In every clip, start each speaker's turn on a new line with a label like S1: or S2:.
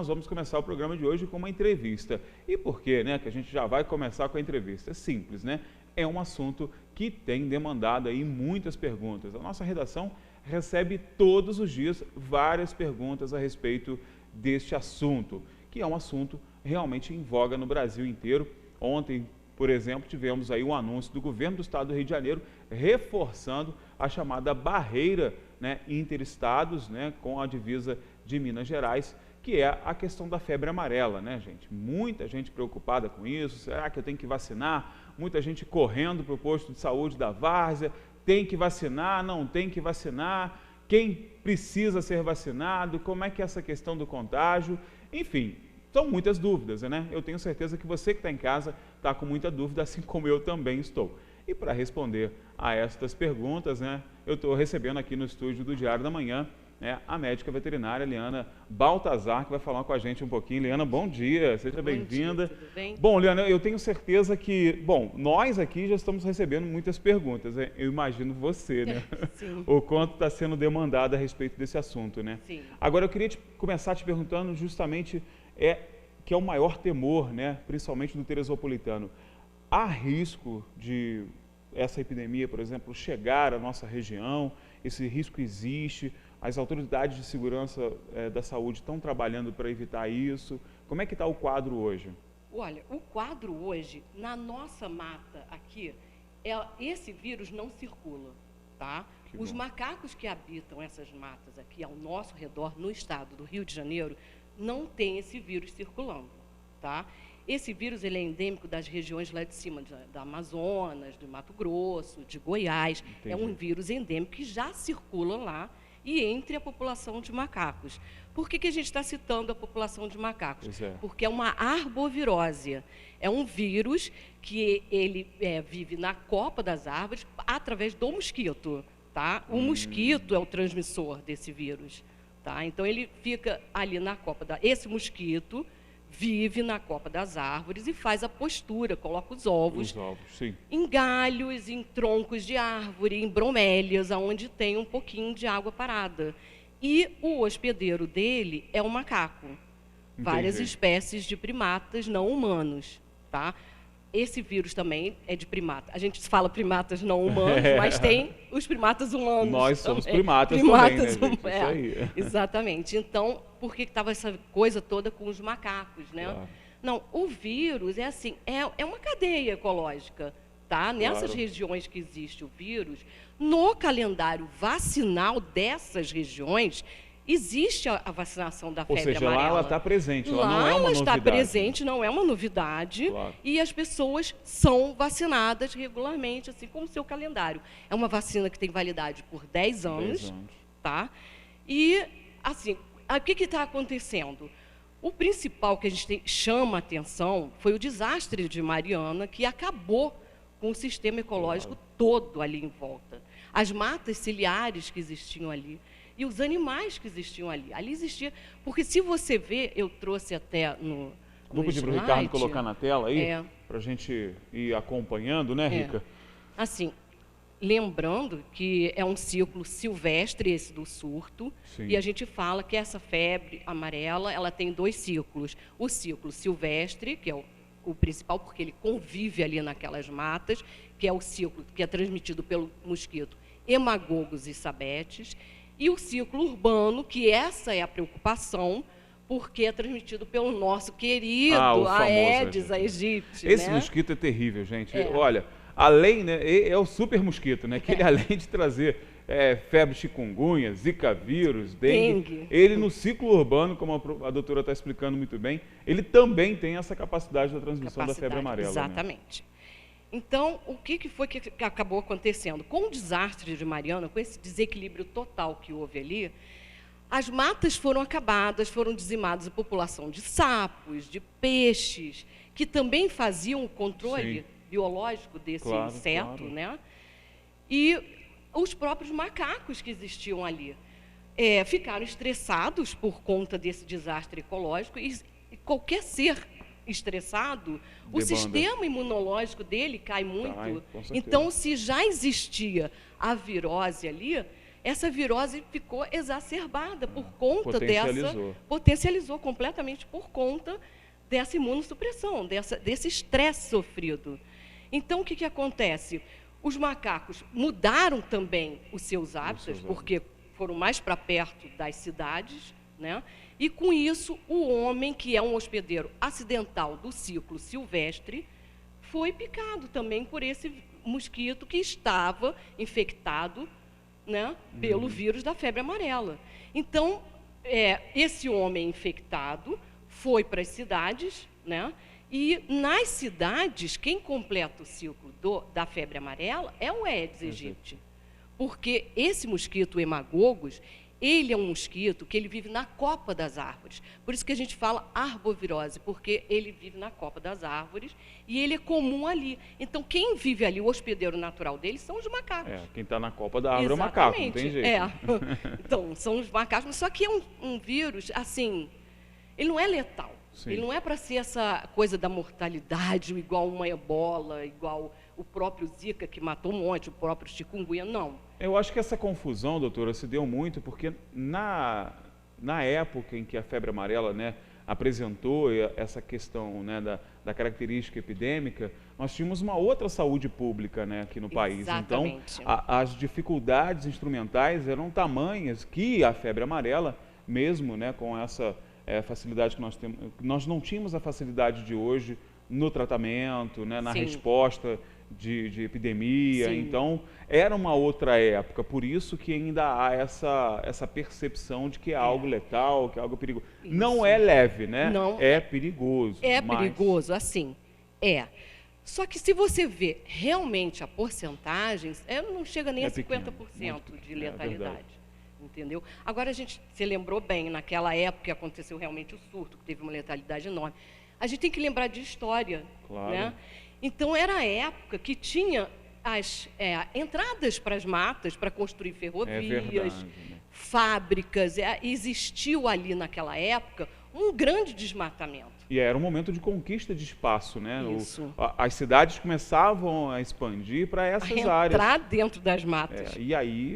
S1: nós vamos começar o programa de hoje com uma entrevista. E por que, né, que a gente já vai começar com a entrevista? É simples, né? É um assunto que tem demandado aí muitas perguntas. A nossa redação recebe todos os dias várias perguntas a respeito deste assunto, que é um assunto realmente em voga no Brasil inteiro. Ontem, por exemplo, tivemos aí um anúncio do governo do estado do Rio de Janeiro reforçando a chamada barreira, né, interestados, né, com a divisa de Minas Gerais, que é a questão da febre amarela, né, gente? Muita gente preocupada com isso. Será que eu tenho que vacinar? Muita gente correndo para o posto de saúde da várzea. Tem que vacinar? Não tem que vacinar? Quem precisa ser vacinado? Como é que é essa questão do contágio? Enfim, são muitas dúvidas, né? Eu tenho certeza que você que está em casa está com muita dúvida, assim como eu também estou. E para responder a estas perguntas, né, eu estou recebendo aqui no estúdio do Diário da Manhã, né, a médica veterinária Liana Baltazar, que vai falar com a gente um pouquinho. Liana, bom dia, seja bem-vinda.
S2: Tudo bem?
S1: Bom, Liana, eu tenho certeza que, bom, nós aqui já estamos recebendo muitas perguntas, né? Eu imagino você, né?
S2: Sim.
S1: O quanto está sendo demandado a respeito desse assunto, né?
S2: Sim.
S1: Agora, eu queria começar te perguntando justamente, que é o maior temor, né, principalmente do teresopolitano. Há risco de essa epidemia, por exemplo, chegar à nossa região? Esse risco existe? As autoridades de segurança da saúde estão trabalhando para evitar isso? Como é que está o quadro hoje?
S2: Olha, o quadro hoje, na nossa mata aqui, esse vírus não circula, tá? Os macacos que habitam essas matas aqui ao nosso redor, no estado do Rio de Janeiro, não tem esse vírus circulando, tá? Esse vírus ele é endêmico das regiões lá de cima, da Amazonas, do Mato Grosso, de Goiás.
S1: Entendi.
S2: É um vírus endêmico que já circula lá e entre a população de macacos. Por que a gente está citando a população de macacos?
S1: Pois é.
S2: Porque é uma arbovirose. É um vírus que ele vive na copa das árvores através do mosquito, tá? O mosquito é o transmissor desse vírus, tá? Então ele fica ali na copa esse mosquito vive na copa das árvores e faz a postura, coloca os ovos
S1: Sim.
S2: em galhos, em troncos de árvore, em bromélias, onde tem um pouquinho de água parada. E o hospedeiro dele é um macaco.
S1: Entendi.
S2: Várias espécies de primatas não humanos, tá? Esse vírus também é de primata. A gente fala primatas não humanos, mas tem os primatas humanos.
S1: Nós somos
S2: também.
S1: primatas também, né, gente?
S2: Isso
S1: Isso aí.
S2: Exatamente. Então, por que estava essa coisa toda com os macacos, né?
S1: Claro.
S2: Não, o vírus é assim, é uma cadeia ecológica, tá? Nessas
S1: Claro.
S2: regiões que existe o vírus, no calendário vacinal dessas regiões, existe a vacinação da
S1: Ou
S2: febre
S1: seja,
S2: amarela.
S1: lá ela está presente, ela não é uma
S2: Lá ela está
S1: novidade.
S2: presente, não é uma novidade,
S1: Claro.
S2: e as pessoas são vacinadas regularmente, assim como o seu calendário. É uma vacina que tem validade por 10 anos,
S1: 10 anos.
S2: tá? E, assim, o que está acontecendo? O principal que a gente chama a atenção foi o desastre de Mariana, que acabou com o sistema ecológico todo ali em volta. As matas ciliares que existiam ali e os animais que existiam ali. Ali existia, porque se você vê, eu trouxe até no
S1: Vou pedir para o
S2: slide,
S1: Ricardo colocar na tela aí,
S2: É.
S1: para a gente ir acompanhando, né, Rica?
S2: Assim, lembrando que é um ciclo silvestre esse do surto,
S1: Sim.
S2: e a gente fala que essa febre amarela, ela tem 2 ciclos. O ciclo silvestre, que é o principal, porque ele convive ali naquelas matas, que é o ciclo que é transmitido pelo mosquito Hemagogos e sabetes, e o ciclo urbano, que essa é a preocupação, porque é transmitido pelo nosso querido
S1: o famoso
S2: Aedes aegypti.
S1: Esse
S2: né?
S1: mosquito é terrível, gente.
S2: É.
S1: Olha, além, né, é o super mosquito, né? Que ele, além de trazer febre chikungunya, zika vírus, dengue, ele no ciclo urbano, como a doutora está explicando muito bem, ele também tem essa capacidade da transmissão da febre amarela.
S2: Exatamente. Né? Então, o que foi que acabou acontecendo? Com o desastre de Mariana, com esse desequilíbrio total que houve ali, as matas foram acabadas, foram dizimadas a população de sapos, de peixes, que também faziam o controle
S1: Sim.
S2: biológico desse inseto,
S1: claro.
S2: né? E os próprios macacos que existiam ali ficaram estressados por conta desse desastre ecológico, e qualquer ser estressado, o sistema imunológico dele cai muito.
S1: Com certeza.
S2: Então, se já existia a virose ali, essa virose ficou exacerbada por conta
S1: potencializou
S2: completamente por conta dessa imunossupressão, desse estresse sofrido. Então, o que acontece? Os macacos mudaram também os seus hábitos, porque foram mais para perto das cidades, né? E, com isso, o homem, que é um hospedeiro acidental do ciclo silvestre, foi picado também por esse mosquito que estava infectado, né, pelo vírus da febre amarela. Então, esse homem infectado foi para as cidades, né, e nas cidades, quem completa o ciclo da febre amarela é o Aedes aegypti. Porque esse mosquito, o hemagogos, ele é um mosquito que ele vive na copa das árvores. Por isso que a gente fala arbovirose, porque ele vive na copa das árvores e ele é comum ali. Então, quem vive ali, o hospedeiro natural dele, são os macacos.
S1: Quem está na copa da árvore é o macaco, não tem jeito.
S2: Então, são os macacos, só que é um vírus, assim, ele não é letal.
S1: Sim.
S2: Ele não é para ser essa coisa da mortalidade, igual uma ebola, igual o próprio Zika, que matou um monte, o próprio chikungunya, não.
S1: Eu acho que essa confusão, doutora, se deu muito porque na época em que a febre amarela, né, apresentou essa questão, né, da característica epidêmica, nós tínhamos uma outra saúde pública, né, aqui no país.
S2: Exatamente.
S1: Então, as dificuldades instrumentais eram tamanhas que a febre amarela, mesmo, né, com essa facilidade que nós temos, nós não tínhamos a facilidade de hoje no tratamento, né, na resposta de epidemia.
S2: Sim.
S1: Então, era uma outra época, por isso que ainda há essa percepção de que é algo letal, que é algo perigoso. Isso. Não é leve, né?
S2: Não,
S1: é perigoso.
S2: Perigoso, assim, Só que se você vê realmente a porcentagem, não chega nem a 50% de letalidade. Entendeu? Agora, a gente se lembrou bem, naquela época que aconteceu realmente o surto, que teve uma letalidade enorme. A gente tem que lembrar de história,
S1: claro,
S2: né? Então, era a época que tinha as entradas para as matas, para construir ferrovias, fábricas. Existiu ali, naquela época, um grande desmatamento.
S1: E era um momento de conquista de espaço, né?
S2: Isso.
S1: As cidades começavam a expandir para essas áreas.
S2: Entrar dentro das matas.
S1: E aí...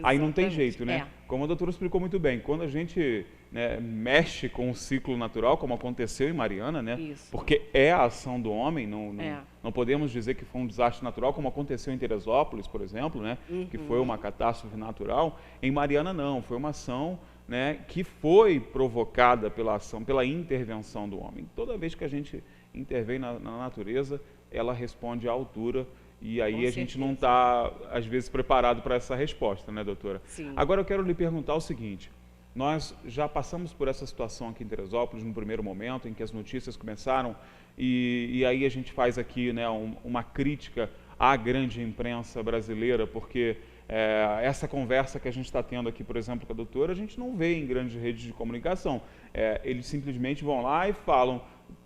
S1: Aí não tem jeito, né? Como a doutora explicou muito bem, quando a gente, né, mexe com o ciclo natural, como aconteceu em Mariana, né?
S2: Isso.
S1: Porque é a ação do homem, não podemos dizer que foi um desastre natural, como aconteceu em Teresópolis, por exemplo, né? Que foi uma catástrofe natural. Em Mariana não, foi uma ação, né, que foi provocada pela ação, pela intervenção do homem. Toda vez que a gente intervém na natureza, ela responde à altura. E aí a gente não está, às vezes, preparado para essa resposta, né, doutora?
S2: Sim.
S1: Agora eu quero lhe perguntar o seguinte, nós já passamos por essa situação aqui em Teresópolis, no primeiro momento, em que as notícias começaram, e aí a gente faz aqui, né, uma crítica à grande imprensa brasileira, porque essa conversa que a gente está tendo aqui, por exemplo, com a doutora, a gente não vê em grandes redes de comunicação. Eles simplesmente vão lá e falam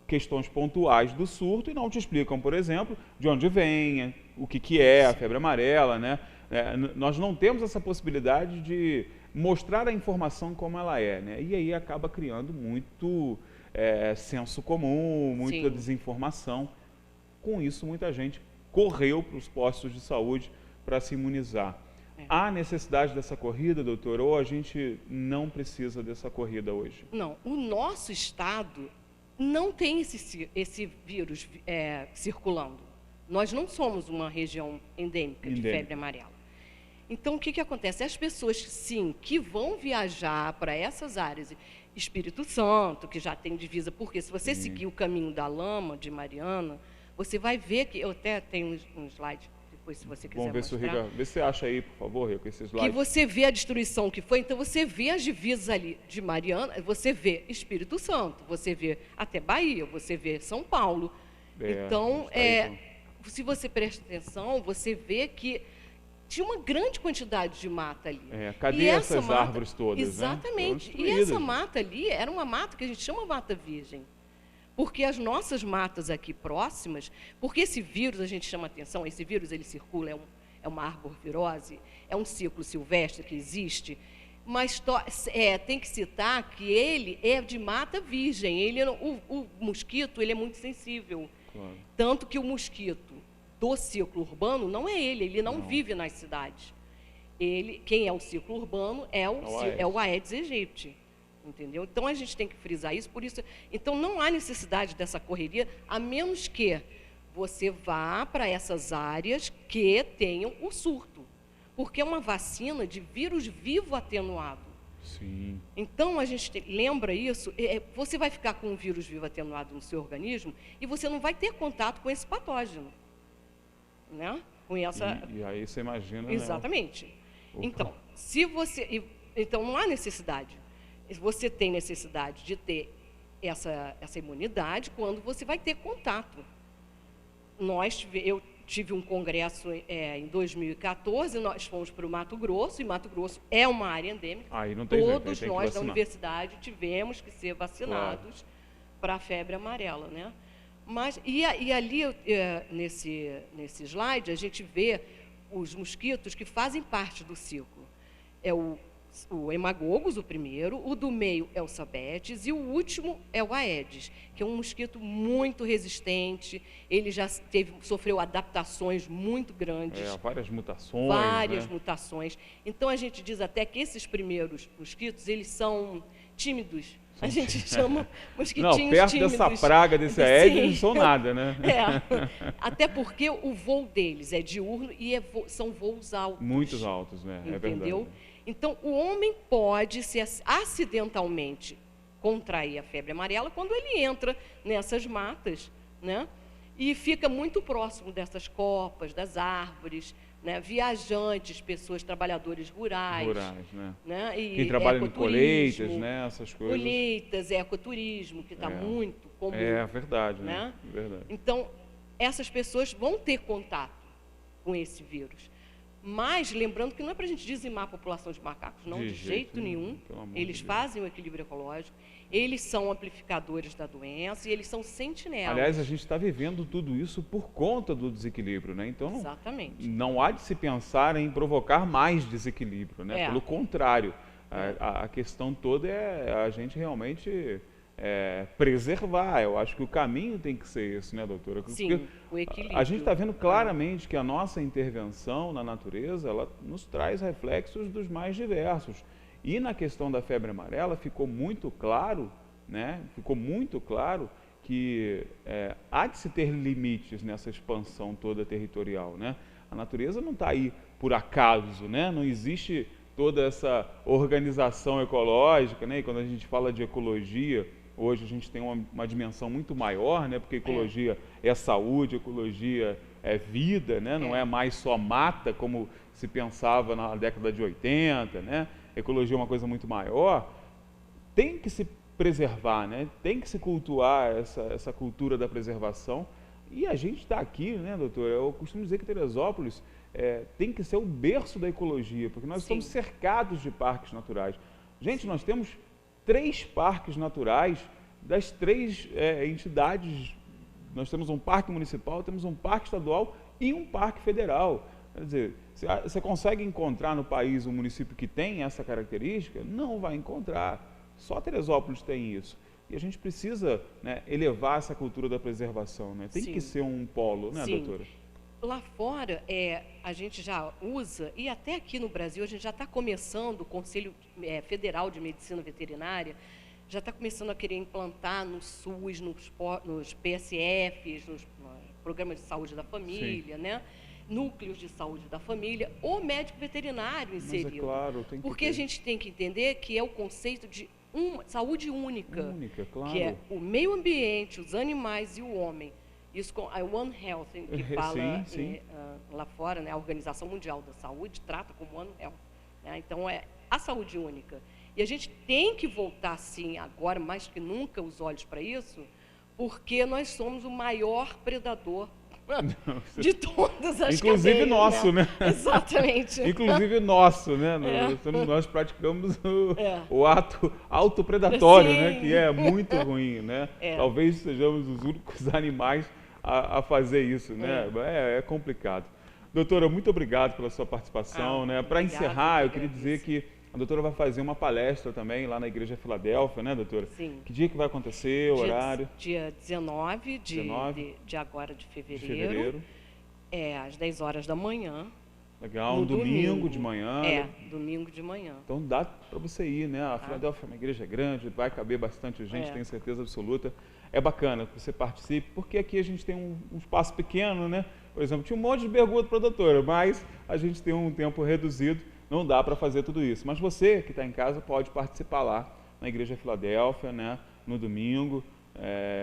S1: questões pontuais do surto e não te explicam, por exemplo, de onde vem, o que é a febre amarela, né? Nós não temos essa possibilidade de mostrar a informação como ela é, né? E aí acaba criando muito senso comum, muita desinformação. Com isso, muita gente correu para os postos de saúde para se imunizar. Há necessidade dessa corrida, doutor, ou a gente não precisa dessa corrida hoje?
S2: Não, o nosso estado não tem esse vírus circulando. Nós não somos uma região endêmica de febre amarela. Então, o que acontece? As pessoas, sim, que vão viajar para essas áreas, Espírito Santo, que já tem divisa, porque se você seguir o caminho da lama de Mariana, você vai ver que... Eu até tenho um slide, depois, se você quiser
S1: mostrar. Vamos ver se o Rica... Vê se você acha aí, por favor, Rica, esse slide.
S2: Que você vê a destruição que foi, então você vê as divisas ali de Mariana, você vê Espírito Santo, você vê até Bahia, você vê São Paulo. Então, se você presta atenção, você vê que tinha uma grande quantidade de mata ali.
S1: Cadê essas árvores todas?
S2: Exatamente. Né? E essa mata ali era uma mata que a gente chama mata virgem. Porque as nossas matas aqui próximas, porque esse vírus, a gente chama atenção, esse vírus ele circula, é uma arbovirose, é um ciclo silvestre que existe, mas tem que citar que ele é de mata virgem, o mosquito ele é muito sensível.
S1: Claro.
S2: Tanto que o mosquito do ciclo urbano não é ele não vive nas cidades. Quem é o ciclo urbano é o Aedes aegypti, entendeu? Então, a gente tem que frisar isso, por isso... Então, não há necessidade dessa correria, a menos que você vá para essas áreas que tenham o surto, porque é uma vacina de vírus vivo atenuado.
S1: Sim.
S2: Então, a gente lembra isso, você vai ficar com um vírus vivo atenuado no seu organismo e você não vai ter contato com esse patógeno, né? Com essa...
S1: E aí você imagina...
S2: Exatamente.
S1: Né?
S2: Então, então, não há necessidade. Você tem necessidade de ter essa imunidade quando você vai ter contato. Eu tive um congresso em 2014, nós fomos para o Mato Grosso, e Mato Grosso é uma área endêmica.
S1: Aí não tem
S2: Todos
S1: jeito,
S2: nós da universidade tivemos que ser vacinados para a febre amarela, né? Mas, e ali, nesse slide, a gente vê os mosquitos que fazem parte do ciclo. É o hemagogos, o primeiro, o do meio é o sabetes e o último é o aedes, que é um mosquito muito resistente, ele já sofreu adaptações muito grandes.
S1: Várias mutações.
S2: Várias mutações. Então, a gente diz até que esses primeiros mosquitos, eles são tímidos. A gente chama mosquitinhos tímidos.
S1: Não, perto dessa praga, desse aedes, não são nada, né?
S2: Até porque o voo deles é diurno e são voos altos.
S1: Muitos altos, né?
S2: Entendeu?
S1: É verdade.
S2: Então, o homem pode acidentalmente contrair a febre amarela quando ele entra nessas matas, né? E fica muito próximo dessas copas, das árvores, né? Viajantes, pessoas, trabalhadores rurais.
S1: Né?
S2: E
S1: quem trabalha em colheitas, né? Essas coisas.
S2: Colheitas, ecoturismo, que está muito comum.
S1: É verdade,
S2: né?
S1: Verdade.
S2: Então, essas pessoas vão ter contato com esse vírus. Mas, lembrando que não é para a gente dizimar a população de macacos, não, de jeito nenhum. Eles fazem o equilíbrio ecológico, eles são amplificadores da doença e eles são sentinelas.
S1: Aliás, a gente está vivendo tudo isso por conta do desequilíbrio, né? Então,
S2: exatamente.
S1: Não há de se pensar em provocar mais desequilíbrio, né? Pelo contrário, a questão toda é a gente realmente... preservar. Eu acho que o caminho tem que ser esse, né, doutora?
S2: Sim, o equilíbrio.
S1: A gente está vendo claramente que a nossa intervenção na natureza, ela nos traz reflexos dos mais diversos. E na questão da febre amarela ficou muito claro, né? Ficou muito claro que há de se ter limites nessa expansão toda territorial, né? A natureza não está aí por acaso, né? Não existe toda essa organização ecológica, né? E quando a gente fala de ecologia, hoje a gente tem uma dimensão muito maior, né? Porque ecologia é saúde, ecologia é vida, né? Não é mais só mata, como se pensava na década de 80, né? Ecologia é uma coisa muito maior. Tem que se preservar, né? Tem que se cultuar essa cultura da preservação. E a gente está aqui, né, doutora? Eu costumo dizer que Teresópolis tem que ser o berço da ecologia, porque nós estamos cercados de parques naturais. Gente, nós temos 3 parques naturais das 3 entidades. Nós temos um parque municipal, temos um parque estadual e um parque federal. Quer dizer, você consegue encontrar no país um município que tem essa característica? Não vai encontrar. Só Teresópolis tem isso. E a gente precisa, né, elevar essa cultura da preservação, né? Tem que ser um polo, né, doutora?
S2: Lá fora, a gente já usa, e até aqui no Brasil, a gente já está começando, o Conselho Federal de Medicina Veterinária, já está começando a querer implantar no SUS, nos PSFs, nos Programas de Saúde da Família, né? Núcleos de saúde da família, o médico veterinário inserido.
S1: Mas claro, tem que
S2: porque a gente tem que entender que é o conceito de saúde única,
S1: claro.
S2: Que é o meio ambiente, os animais e o homem. Isso com a One Health, que fala lá fora, né, a Organização Mundial da Saúde trata como One Health. Né? Então, é a saúde única. E a gente tem que voltar, sim, agora, mais que nunca, os olhos para isso, porque nós somos o maior predador de todas as
S1: inclusive
S2: cadeias,
S1: nosso, né?
S2: Exatamente.
S1: Inclusive nosso, né? Nós praticamos o ato autopredatório, né? Que é muito ruim, né? Talvez sejamos os únicos animais a fazer isso, né? É complicado. Doutora, muito obrigado pela sua participação, né? Para encerrar, eu queria dizer que a doutora vai fazer uma palestra também lá na Igreja Filadélfia, né, doutora?
S2: Sim.
S1: Que dia que vai acontecer, o horário?
S2: Dia 19 de agora de fevereiro. Às 10 horas da manhã.
S1: Legal, um domingo de manhã.
S2: Domingo de manhã.
S1: Então dá para você ir, né? A Filadélfia é uma igreja grande, vai caber bastante gente, tenho certeza absoluta. É bacana que você participe, porque aqui a gente tem um espaço pequeno, né? Por exemplo, tinha um monte de perguntas para a doutora, mas a gente tem um tempo reduzido, não dá para fazer tudo isso. Mas você que está em casa pode participar lá na Igreja Filadélfia, né? No domingo,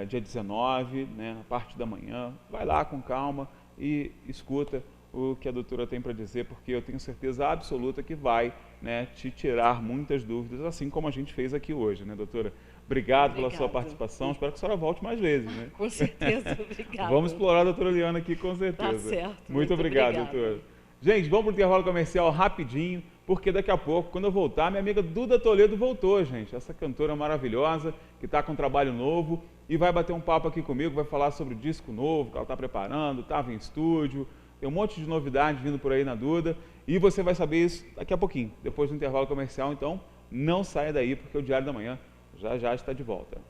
S1: dia 19, né? Na parte da manhã. Vai lá com calma e escuta o que a doutora tem para dizer, porque eu tenho certeza absoluta que vai, né, te tirar muitas dúvidas, assim como a gente fez aqui hoje, né, doutora? Obrigado pela sua participação, espero que a senhora volte mais vezes, né?
S2: Com certeza, obrigada.
S1: Vamos explorar a doutora Liana aqui, com certeza.
S2: Tá certo.
S1: Muito obrigado, doutora. Gente, vamos para o intervalo comercial rapidinho, porque daqui a pouco, quando eu voltar, minha amiga Duda Toledo voltou, gente. Essa cantora maravilhosa, que está com um trabalho novo e vai bater um papo aqui comigo, vai falar sobre o disco novo que ela está preparando, estava em estúdio. Tem um monte de novidades vindo por aí na Duda e você vai saber isso daqui a pouquinho, depois do intervalo comercial. Então, não saia daí, porque o Diário da Manhã já está de volta.